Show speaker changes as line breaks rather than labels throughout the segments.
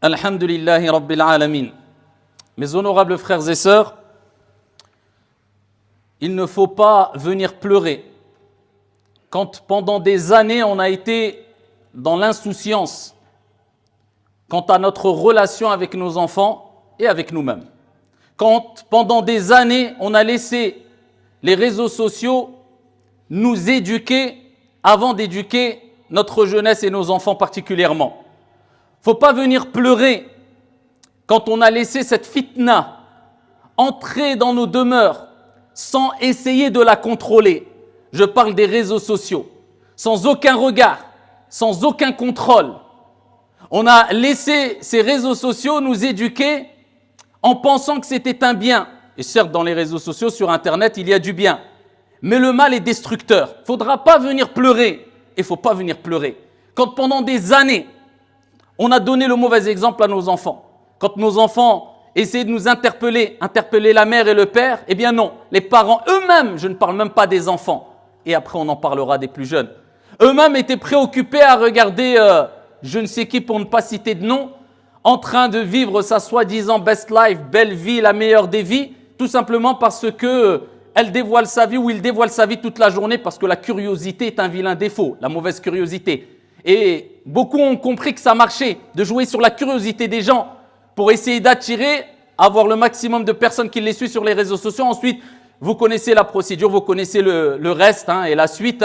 Alhamdulillahi Rabbil Alamin. Mes honorables frères et sœurs, il ne faut pas venir pleurer quand pendant des années on a été dans l'insouciance quant à notre relation avec nos enfants et avec nous-mêmes. Quand pendant des années on a laissé les réseaux sociaux nous éduquer avant d'éduquer notre jeunesse et nos enfants particulièrement. Il ne faut pas venir pleurer quand on a laissé cette fitna entrer dans nos demeures sans essayer de la contrôler. Je parle des réseaux sociaux, sans aucun regard, sans aucun contrôle. On a laissé ces réseaux sociaux nous éduquer en pensant que c'était un bien. Et certes, dans les réseaux sociaux, sur Internet, il y a du bien. Mais le mal est destructeur. Il ne faudra pas venir pleurer. Il ne faut pas venir pleurer. Quand pendant des années, on a donné le mauvais exemple à nos enfants. Quand nos enfants essayaient de nous interpeller la mère et le père, eh bien non, les parents eux-mêmes, je ne parle même pas des enfants, et après on en parlera des plus jeunes, eux-mêmes étaient préoccupés à regarder je ne sais qui, pour ne pas citer de nom, en train de vivre sa soi-disant best life, belle vie, la meilleure des vies, tout simplement parce que elle dévoile sa vie ou il dévoile sa vie toute la journée, parce que la curiosité est un vilain défaut, la mauvaise curiosité. Et beaucoup ont compris que ça marchait, de jouer sur la curiosité des gens pour essayer d'attirer, avoir le maximum de personnes qui les suivent sur les réseaux sociaux. Ensuite, vous connaissez la procédure, vous connaissez le reste et la suite.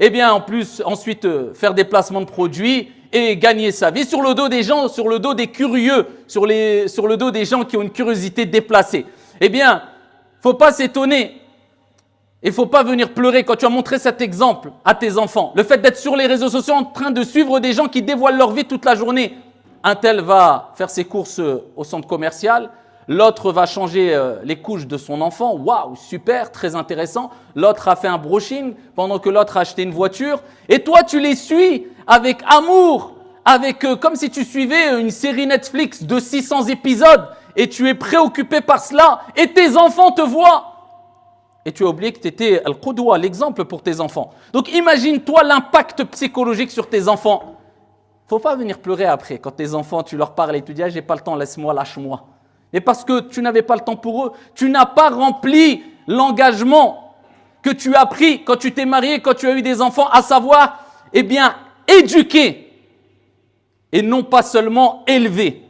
Eh bien, en plus, ensuite, faire des placements de produits et gagner sa vie sur le dos des gens, sur le dos des curieux, sur le dos des gens qui ont une curiosité déplacée. Eh bien, faut pas s'étonner. Il ne faut pas venir pleurer quand tu as montré cet exemple à tes enfants. Le fait d'être sur les réseaux sociaux en train de suivre des gens qui dévoilent leur vie toute la journée. Un tel va faire ses courses au centre commercial. L'autre va changer les couches de son enfant. Waouh, super, très intéressant. L'autre a fait un brushing pendant que l'autre a acheté une voiture. Et toi, tu les suis avec amour, comme si tu suivais une série Netflix de 600 épisodes et tu es préoccupé par cela. Et tes enfants te voient. Et tu as oublié que tu étais al-qudwa, l'exemple pour tes enfants. Donc imagine-toi l'impact psychologique sur tes enfants. Faut pas venir pleurer après quand tes enfants, tu leur parles et tu dis j'ai pas le temps, laisse-moi, lâche-moi. Et parce que tu n'avais pas le temps pour eux, tu n'as pas rempli l'engagement que tu as pris quand tu t'es marié, quand tu as eu des enfants, à savoir, eh bien, éduquer et non pas seulement élever.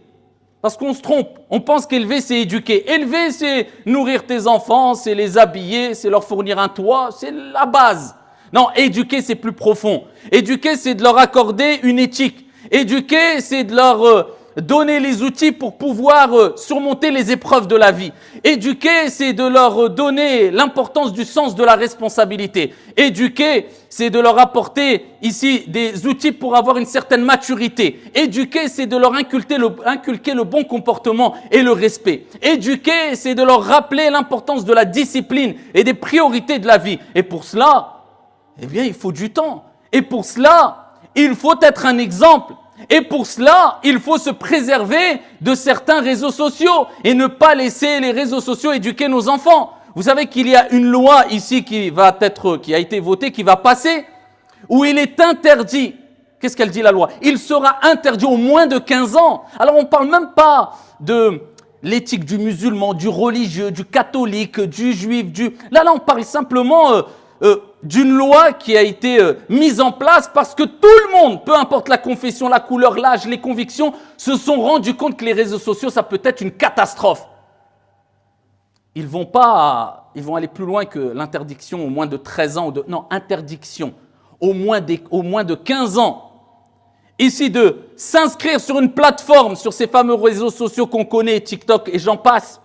Parce qu'on se trompe, on pense qu'élever c'est éduquer. Élever c'est nourrir tes enfants, c'est les habiller, c'est leur fournir un toit, c'est la base. Non, éduquer c'est plus profond. Éduquer c'est de leur accorder une éthique. Éduquer c'est de leur donner les outils pour pouvoir surmonter les épreuves de la vie. Éduquer c'est de leur donner l'importance du sens de la responsabilité. Éduquer c'est de leur apporter ici des outils pour avoir une certaine maturité. Éduquer c'est de leur inculquer le bon comportement et le respect. Éduquer c'est de leur rappeler l'importance de la discipline et des priorités de la vie. Et pour cela, eh bien il faut du temps. Et pour cela, il faut être un exemple. Et pour cela, il faut se préserver de certains réseaux sociaux et ne pas laisser les réseaux sociaux éduquer nos enfants. Vous savez qu'il y a une loi ici qui a été votée, qui va passer, où il est interdit. Qu'est-ce qu'elle dit la loi? Il sera interdit au moins de 15 ans. Alors on ne parle même pas de l'éthique du musulman, du religieux, du catholique, du juif, Là on parle simplement d'une loi qui a été mise en place parce que tout le monde, peu importe la confession, la couleur, l'âge, les convictions, se sont rendus compte que les réseaux sociaux, ça peut être une catastrophe. Ils vont aller plus loin que l'interdiction au moins de 13 ans. Interdiction au moins de 15 ans. Ici, de s'inscrire sur une plateforme, sur ces fameux réseaux sociaux qu'on connaît, TikTok et j'en passe,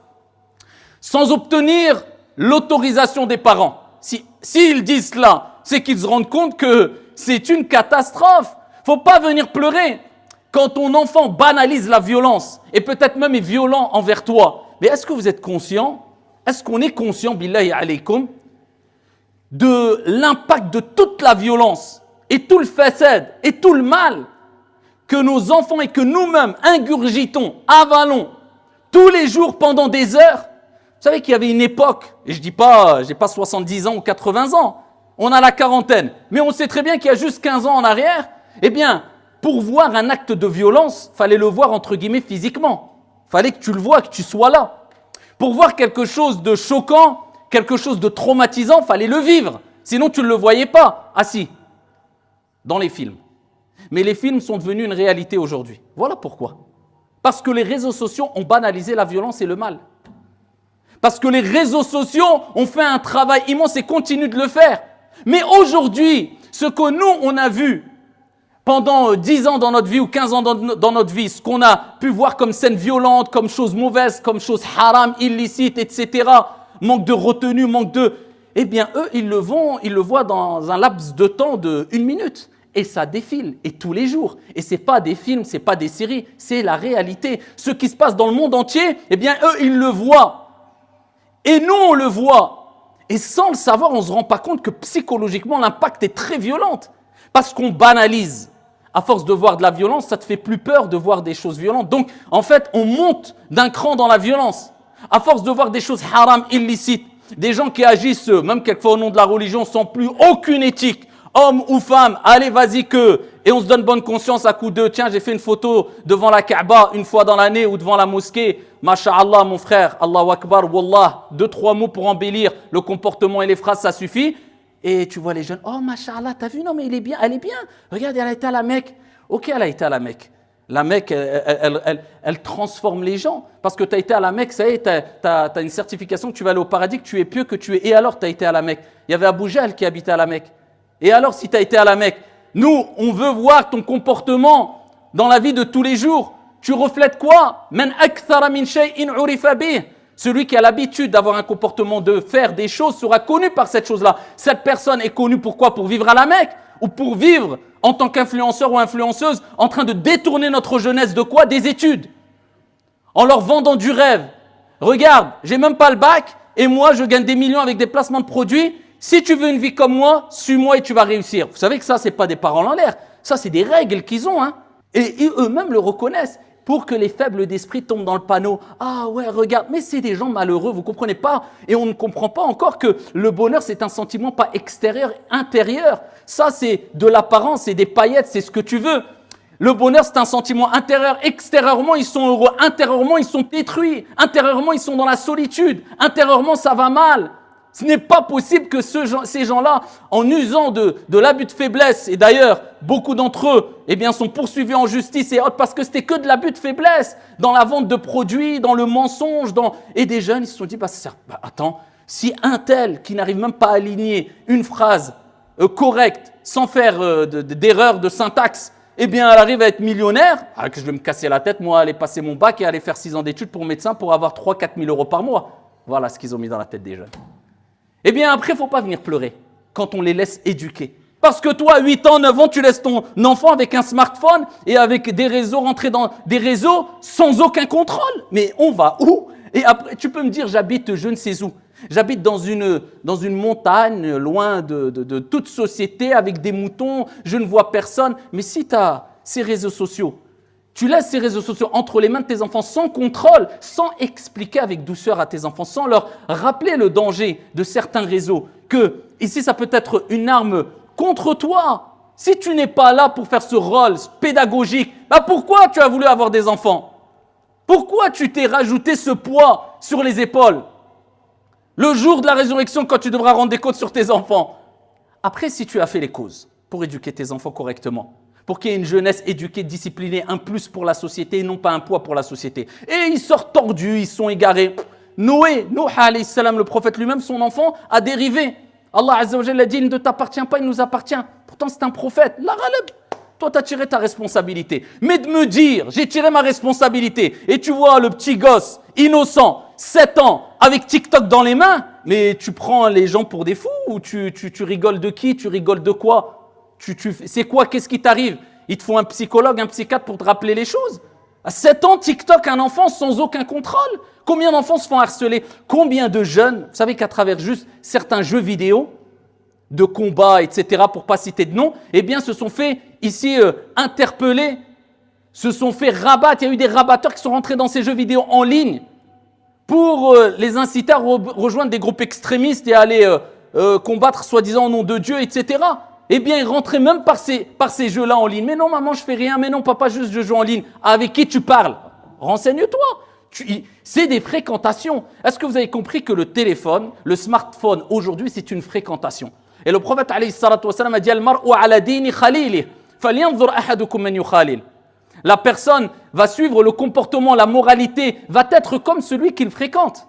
sans obtenir l'autorisation des parents. S'ils disent cela, c'est qu'ils se rendent compte que c'est une catastrophe. Faut pas venir pleurer quand ton enfant banalise la violence et peut-être même est violent envers toi. Mais est-ce que vous êtes conscient? Est-ce qu'on est conscient, billahi alaykoum, de l'impact de toute la violence et tout le fasad et tout le mal que nos enfants et que nous-mêmes ingurgitons, avalons tous les jours pendant des heures? Vous savez qu'il y avait une époque, et je dis pas, j'ai pas 70 ans ou 80 ans, on a la quarantaine, mais on sait très bien qu'il y a juste 15 ans en arrière, eh bien, pour voir un acte de violence, fallait le voir entre guillemets physiquement. Fallait que tu le vois, que tu sois là. Pour voir quelque chose de choquant, quelque chose de traumatisant, fallait le vivre. Sinon, tu ne le voyais pas. Ah si, dans les films. Mais les films sont devenus une réalité aujourd'hui. Voilà pourquoi. Parce que les réseaux sociaux ont banalisé la violence et le mal. Parce que les réseaux sociaux ont fait un travail immense et continuent de le faire. Mais aujourd'hui, ce que nous, on a vu pendant 10 ans dans notre vie ou 15 ans dans notre vie, ce qu'on a pu voir comme scène violente, comme chose mauvaise, comme chose haram, illicite, etc., manque de retenue, manque de... Eh bien, eux, ils le voient dans un laps de temps de 1 minute. Et ça défile, et tous les jours. Et ce n'est pas des films, ce n'est pas des séries, c'est la réalité. Ce qui se passe dans le monde entier, eh bien, eux, ils le voient. Et nous, on le voit. Et sans le savoir, on ne se rend pas compte que psychologiquement, l'impact est très violent. Parce qu'on banalise. À force de voir de la violence, ça te fait plus peur de voir des choses violentes. Donc, en fait, on monte d'un cran dans la violence. À force de voir des choses haram, illicites, des gens qui agissent, même quelquefois au nom de la religion, sans plus aucune éthique, homme ou femme, allez, vas-y que, et on se donne bonne conscience à coup de, tiens, j'ai fait une photo devant la Kaaba une fois dans l'année ou devant la mosquée, masha'Allah, mon frère, Allahu Akbar, Wallah, 2-3 mots pour embellir le comportement et les phrases, ça suffit. Et tu vois les jeunes, oh masha'Allah, t'as vu, non mais il est bien, elle est bien, regarde, elle a été à la Mecque. Ok, elle a été à la Mecque. La Mecque, elle transforme les gens. Parce que tu as été à la Mecque, ça y est, tu as une certification que tu vas aller au paradis, que tu es pieux, que tu es. Et alors, tu as été à la Mecque. Il y avait Abu Jahl qui habitait à la Mecque. Et alors, si tu as été à la Mecque, nous, on veut voir ton comportement dans la vie de tous les jours. Tu reflètes quoi? Man akthara min shay'in urifa bih. Celui qui a l'habitude d'avoir un comportement, de faire des choses, sera connu par cette chose-là. Cette personne est connue pourquoi? Pour vivre à la Mecque ou pour vivre en tant qu'influenceur ou influenceuse en train de détourner notre jeunesse de quoi? Des études. En leur vendant du rêve. Regarde, j'ai même pas le bac et moi je gagne des millions avec des placements de produits. Si tu veux une vie comme moi, suis-moi et tu vas réussir. Vous savez que ça, c'est pas des paroles en l'air. Ça, c'est des règles qu'ils ont. Hein. Et eux-mêmes le reconnaissent. Pour que les faibles d'esprit tombent dans le panneau. Ah ouais, regarde, mais c'est des gens malheureux, vous ne comprenez pas. Et on ne comprend pas encore que le bonheur, c'est un sentiment pas extérieur, intérieur. Ça, c'est de l'apparence, c'est des paillettes, c'est ce que tu veux. Le bonheur, c'est un sentiment intérieur. Extérieurement, ils sont heureux. Intérieurement, ils sont détruits. Intérieurement, ils sont dans la solitude. Intérieurement, ça va mal. Ce n'est pas possible que ces gens-là, en usant de l'abus de faiblesse, et d'ailleurs, beaucoup d'entre eux eh bien, sont poursuivis en justice et autres parce que c'était que de l'abus de faiblesse, dans la vente de produits, dans le mensonge, et des jeunes, ils se sont dit, attends, si un tel qui n'arrive même pas à aligner une phrase correcte, sans faire d'erreur de syntaxe, eh bien, elle arrive à être millionnaire, que je vais me casser la tête, moi, aller passer mon bac et aller faire 6 ans d'études pour médecin pour avoir 3-4 000 euros par mois. Voilà ce qu'ils ont mis dans la tête des jeunes. Eh bien, après, il ne faut pas venir pleurer quand on les laisse éduquer. Parce que toi, 8 ans, 9 ans, tu laisses ton enfant avec un smartphone et avec des réseaux, rentrer dans des réseaux sans aucun contrôle. Mais on va où? Et après, tu peux me dire, j'habite je ne sais où. J'habite dans une montagne, loin de toute société, avec des moutons, je ne vois personne. Mais si tu as ces réseaux sociaux, tu laisses ces réseaux sociaux entre les mains de tes enfants sans contrôle, sans expliquer avec douceur à tes enfants, sans leur rappeler le danger de certains réseaux, que ici ça peut être une arme contre toi. Si tu n'es pas là pour faire ce rôle pédagogique, pourquoi tu as voulu avoir des enfants? Pourquoi tu t'es rajouté ce poids sur les épaules? Le jour de la résurrection, quand tu devras rendre des comptes sur tes enfants. Après, si tu as fait les causes pour éduquer tes enfants correctement, pour qu'il y ait une jeunesse éduquée, disciplinée, un plus pour la société et non pas un poids pour la société. Et ils sortent tordus, ils sont égarés. Nuh alayhi salam, le prophète lui-même, son enfant a dérivé. Allah Azza wa Jalla a dit, il ne t'appartient pas, il nous appartient. Pourtant, c'est un prophète. La ghalab. Toi, tu as tiré ta responsabilité. Mais de me dire, j'ai tiré ma responsabilité, et tu vois le petit gosse, innocent, 7 ans, avec TikTok dans les mains, mais tu prends les gens pour des fous ou tu rigoles de qui? Tu rigoles de quoi? C'est quoi? Qu'est-ce qui t'arrive? Il te faut un psychologue, un psychiatre pour te rappeler les choses. À 7 ans, TikTok, un enfant sans aucun contrôle. Combien d'enfants se font harceler? Combien de jeunes, vous savez qu'à travers juste certains jeux vidéo, de combat, etc., pour ne pas citer de nom, eh bien, se sont fait ici interpeller, se sont fait rabattre. Il y a eu des rabatteurs qui sont rentrés dans ces jeux vidéo en ligne pour les inciter à rejoindre des groupes extrémistes et aller combattre soi-disant au nom de Dieu, etc. eh bien, il rentrait même par ces jeux-là en ligne. Mais non, maman, je fais rien. Mais non, papa, juste je joue en ligne. Avec qui tu parles? Renseigne-toi. C'est des fréquentations. Est-ce que vous avez compris que le téléphone, le smartphone, aujourd'hui, c'est une fréquentation? Et le prophète, alayhi salatu wassalam, a dit « Al-mar'u ala dini khalilih, falyanzur ahadukum man yukhalil » La personne va suivre le comportement, la moralité, va être comme celui qu'il fréquente.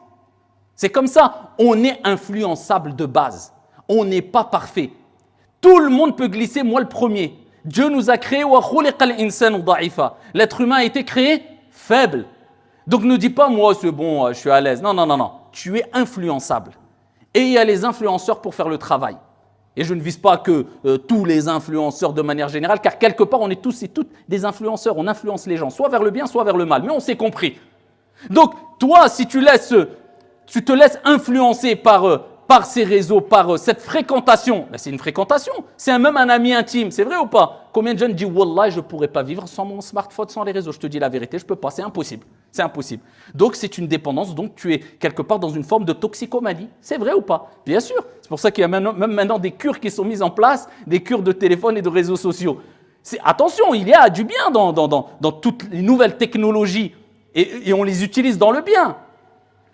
C'est comme ça. On est influençable de base. On n'est pas parfait. Tout le monde peut glisser, moi le premier. Dieu nous a créés, l'être humain a été créé faible. Donc ne dis pas, moi c'est bon, je suis à l'aise. Non, non, non, non. Tu es influençable. Et il y a les influenceurs pour faire le travail. Et je ne vise pas que tous les influenceurs de manière générale, car quelque part on est tous et toutes des influenceurs. On influence les gens, soit vers le bien, soit vers le mal. Mais on s'est compris. Donc toi, si tu te laisses influencer par ces réseaux, par cette fréquentation, ben c'est une fréquentation. C'est même un ami intime, c'est vrai ou pas? Combien de jeunes disent « Wallah, je ne pourrais pas vivre sans mon smartphone, sans les réseaux ?» Je te dis la vérité, je ne peux pas, c'est impossible. C'est impossible. Donc c'est une dépendance, donc tu es quelque part dans une forme de toxicomanie. C'est vrai ou pas? Bien sûr. C'est pour ça qu'il y a même maintenant des cures qui sont mises en place, des cures de téléphone et de réseaux sociaux. Attention, il y a du bien dans toutes les nouvelles technologies et on les utilise dans le bien.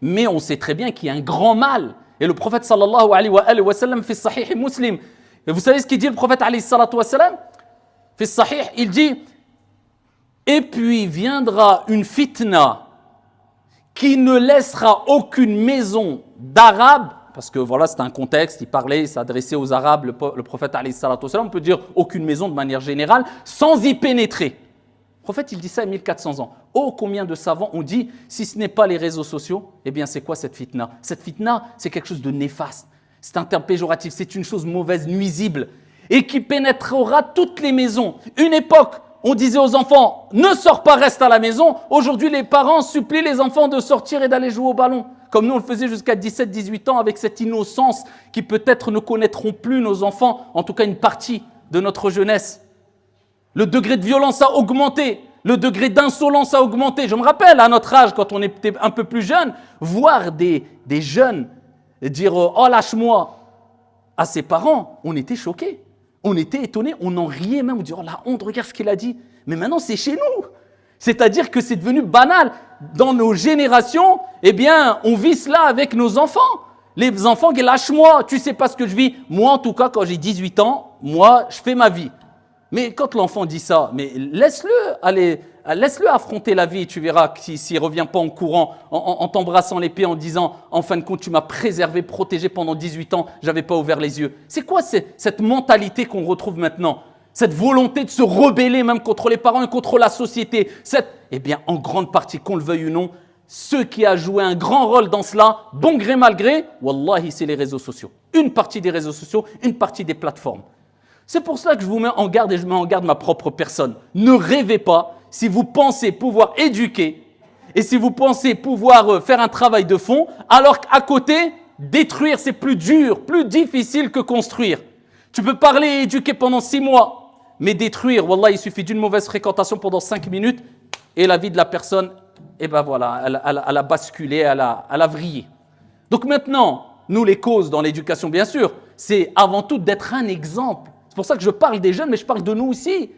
Mais on sait très bien qu'il y a un grand mal. Et le prophète sallallahu alayhi wa sallam fait sahih muslim. Et vous savez ce qu'il dit le prophète alayhi salatu wa sallam? Fait sahih, il dit « Et puis viendra une fitna qui ne laissera aucune maison d'Arabes » parce que voilà, c'est un contexte, il s'adressait aux Arabes, le prophète alayhi salatu wa sallam, on peut dire aucune maison de manière générale, sans y pénétrer. Le prophète, il dit ça il y a 1400 ans. Oh, combien de savants ont dit, si ce n'est pas les réseaux sociaux, eh bien, c'est quoi cette fitna? Cette fitna, c'est quelque chose de néfaste. C'est un terme péjoratif, c'est une chose mauvaise, nuisible, et qui pénétrera toutes les maisons. Une époque, on disait aux enfants, ne sors pas, reste à la maison. Aujourd'hui, les parents supplient les enfants de sortir et d'aller jouer au ballon. Comme nous, on le faisait jusqu'à 17-18 ans, avec cette innocence qui peut-être ne connaîtront plus nos enfants, en tout cas une partie de notre jeunesse. Le degré de violence a augmenté, le degré d'insolence a augmenté. Je me rappelle, à notre âge, quand on était un peu plus jeune, voir des jeunes dire « Oh, lâche-moi » à ses parents, on était choqués, on était étonnés, on en riait même, on disait « Oh, la honte, regarde ce qu'il a dit ». Mais maintenant, c'est chez nous. C'est-à-dire que c'est devenu banal. Dans nos générations, eh bien, on vit cela avec nos enfants. Les enfants qui lâche-moi, tu sais pas ce que je vis. Moi, en tout cas, quand j'ai 18 ans, moi, je fais ma vie. Mais quand l'enfant dit ça, mais laisse-le affronter la vie et tu verras s'il ne revient pas en courant, en t'embrassant les pieds, en disant « En fin de compte, tu m'as préservé, protégé pendant 18 ans, je n'avais pas ouvert les yeux. » C'est quoi cette mentalité qu'on retrouve maintenant? Cette volonté de se rebeller même contre les parents et contre la société. Eh bien, en grande partie, qu'on le veuille ou non, ceux qui a joué un grand rôle dans cela, bon gré mal gré, wallahi, c'est les réseaux sociaux. Une partie des réseaux sociaux, une partie des plateformes. C'est pour cela que je vous mets en garde et je mets en garde ma propre personne. Ne rêvez pas, si vous pensez pouvoir éduquer et si vous pensez pouvoir faire un travail de fond, alors qu'à côté, détruire c'est plus dur, plus difficile que construire. Tu peux parler et éduquer pendant 6 mois, mais détruire, wallah, il suffit d'une mauvaise fréquentation pendant 5 minutes et la vie de la personne, eh ben voilà, elle a basculé, elle a vrillé. Donc maintenant, nous les causes dans l'éducation, bien sûr, c'est avant tout d'être un exemple. C'est pour ça que je parle des jeunes, mais je parle de nous aussi.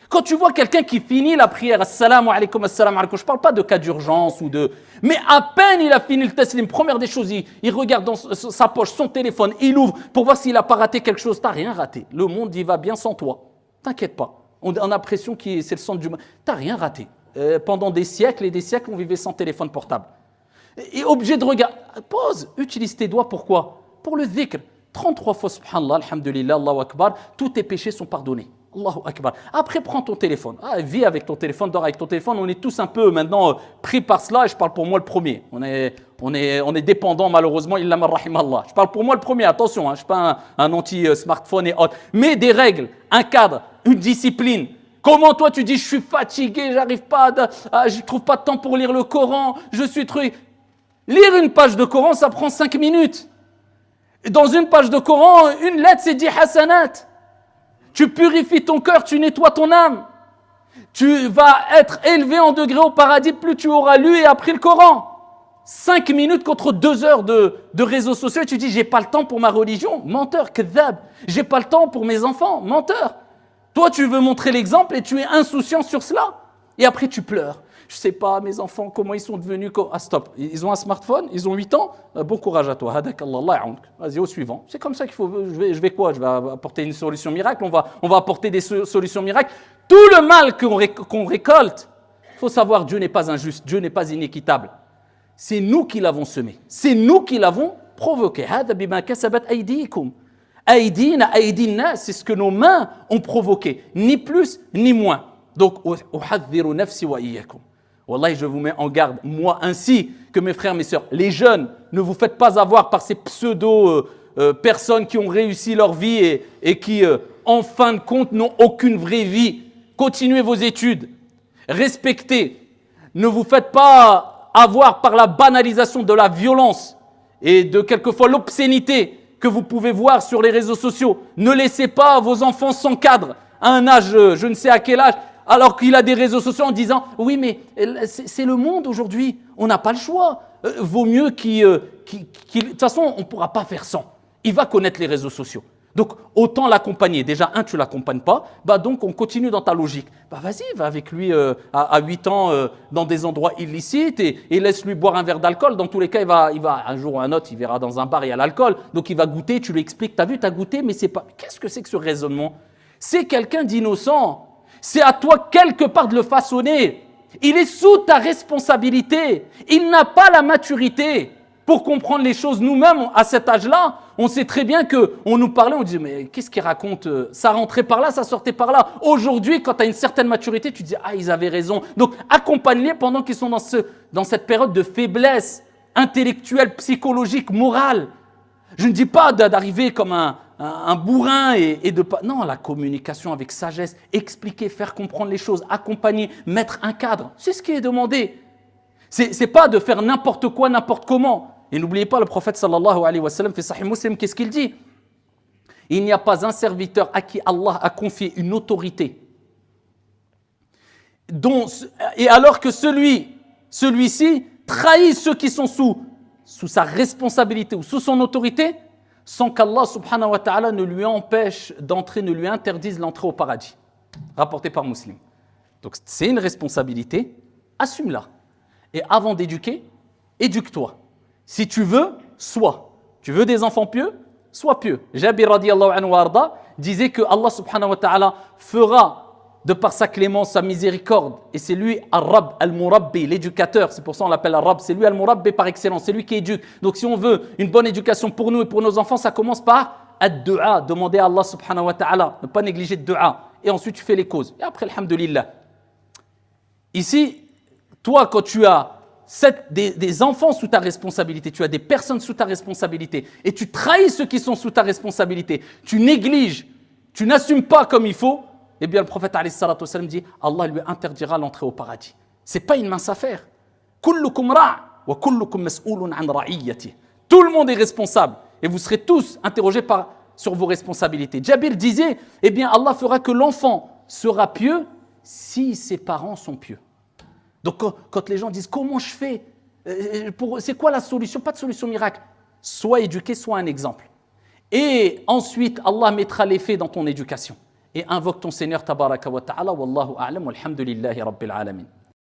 Quand tu vois quelqu'un qui finit la prière, assalamu alaikum, assalamu alaikum, je ne parle pas de cas d'urgence ou de... Mais à peine il a fini le taslim, première des choses, il regarde dans sa poche, son téléphone, il ouvre pour voir s'il n'a pas raté quelque chose. Tu n'as rien raté. Le monde, il va bien sans toi. T'inquiète pas. On a l'impression que c'est le centre du monde. Tu n'as rien raté. Pendant des siècles et des siècles, on vivait sans téléphone portable. Et obligé de regarder. Pause, utilise tes doigts, pourquoi? Pour le dhikr. 33 fois, subhanallah, alhamdulillah, Allahu akbar, tous tes péchés sont pardonnés. Allahu akbar. Après, prends ton téléphone. Vis avec ton téléphone, dors avec ton téléphone. On est tous un peu maintenant pris par cela et je parle pour moi le premier. On est dépendant malheureusement, illa man rahimallah. Je parle pour moi le premier, attention, je ne suis pas un anti-smartphone et autres. Mais des règles, un cadre, une discipline. Comment toi tu dis je suis fatigué, j'arrive pas, je trouve pas de temps pour lire le Coran, je suis truc. Lire une page de Coran, ça prend 5 minutes. Dans une page de Coran, une lettre, c'est 10 hasanat. Tu purifies ton cœur, tu nettoies ton âme. Tu vas être élevé en degré au paradis, plus tu auras lu et appris le Coran. 5 minutes contre 2 heures de réseaux sociaux et tu dis j'ai pas le temps pour ma religion. Menteur, kadhab. J'ai pas le temps pour mes enfants. Menteur. Toi, tu veux montrer l'exemple et tu es insouciant sur cela. Et après, tu pleures. Je sais pas, mes enfants, comment ils sont devenus... Ah, stop. Ils ont un smartphone, ils ont 8 ans. Bon courage à toi. Vas-y, au suivant. C'est comme ça qu'il faut... Je vais quoi? Je vais apporter une solution miracle. On va apporter des solutions miracles. Tout le mal qu'on récolte, il faut savoir, Dieu n'est pas injuste. Dieu n'est pas inéquitable. C'est nous qui l'avons semé. C'est nous qui l'avons provoqué. C'est ce que nos mains ont provoqué. Ni plus, ni moins. Donc, Wallahi, je vous mets en garde, moi ainsi que mes frères, mes sœurs. Les jeunes, ne vous faites pas avoir par ces pseudo-personnes qui ont réussi leur vie et qui, en fin de compte, n'ont aucune vraie vie. Continuez vos études. Respectez. Ne vous faites pas avoir par la banalisation de la violence et de quelquefois l'obscénité que vous pouvez voir sur les réseaux sociaux. Ne laissez pas vos enfants sans cadre à un âge, je ne sais à quel âge, alors qu'il a des réseaux sociaux en disant « Oui, mais c'est le monde aujourd'hui, on n'a pas le choix. Vaut mieux de toute façon, on ne pourra pas faire sans. Il va connaître les réseaux sociaux. Donc, autant l'accompagner. Déjà, tu ne l'accompagnes pas, donc on continue dans ta logique. Vas-y, va avec lui à 8 ans dans des endroits illicites et laisse-lui boire un verre d'alcool. Dans tous les cas, il va un jour ou un autre, il verra dans un bar, il y a l'alcool. Donc, il va goûter, tu lui expliques, t'as vu, t'as goûté, mais c'est pas... Qu'est-ce que c'est que ce raisonnement? C'est quelqu'un d'innocent. C'est à toi quelque part de le façonner. Il est sous ta responsabilité. Il n'a pas la maturité pour comprendre les choses. Nous-mêmes, à cet âge-là, on sait très bien qu'on nous parlait, on disait mais qu'est-ce qu'il raconte? Ça rentrait par là, ça sortait par là. Aujourd'hui, quand tu as une certaine maturité, tu dis ah, ils avaient raison. Donc, accompagne-les pendant qu'ils sont dans cette période de faiblesse intellectuelle, psychologique, morale. Je ne dis pas d'arriver comme un bourrin et de pas... Non, la communication avec sagesse, expliquer, faire comprendre les choses, accompagner, mettre un cadre, c'est ce qui est demandé. C'est pas de faire n'importe quoi, n'importe comment. Et n'oubliez pas, le prophète sallallahu alayhi wa sallam, fait Sahih Muslim, qu'est-ce qu'il dit? Il n'y a pas un serviteur à qui Allah a confié une autorité. Et alors que celui-ci trahit ceux qui sont sous sa responsabilité ou sous son autorité, sans qu'Allah subhanahu wa ta'ala ne lui empêche d'entrer, ne lui interdise l'entrée au paradis. Rapporté par Muslim. Donc c'est une responsabilité, assume-la. Et avant d'éduquer, éduque-toi. Si tu veux, sois. Tu veux des enfants pieux, sois pieux. Jabir radiyallahu anhu wa arda disait que Allah subhanahu wa ta'ala fera de par sa clémence, sa miséricorde, et c'est lui Al-Rabb, Al-Murabbi, l'éducateur, c'est pour ça qu'on l'appelle Al-Rabb, c'est lui Al-Murabbi par excellence, c'est lui qui éduque. Donc si on veut une bonne éducation pour nous et pour nos enfants, ça commence par Ad-Du'a, demander à Allah subhanahu wa ta'ala, ne pas négliger de Du'a, et ensuite tu fais les causes. Et après, alhamdulillah. Ici, toi, quand tu as des enfants sous ta responsabilité, tu as des personnes sous ta responsabilité, et tu trahis ceux qui sont sous ta responsabilité, tu négliges, tu n'assumes pas comme il faut, eh bien le prophète alayhi salatu wa sallam dit Allah lui interdira l'entrée au paradis. C'est pas une mince affaire. Kullukum ra' wa kullukum mas'oulun an ra'iyyati. Tout le monde est responsable et vous serez tous interrogés sur vos responsabilités. Jabir disait eh bien Allah fera que l'enfant sera pieux si ses parents sont pieux. Donc quand les gens disent comment je fais, c'est quoi la solution? Pas de solution miracle. Sois éduqué, sois un exemple. Et ensuite Allah mettra l'effet dans ton éducation. Et invoque ton Seigneur tabaraka wa ta'ala, wallahu a'lam, walhamdulillahi rabbil alamin.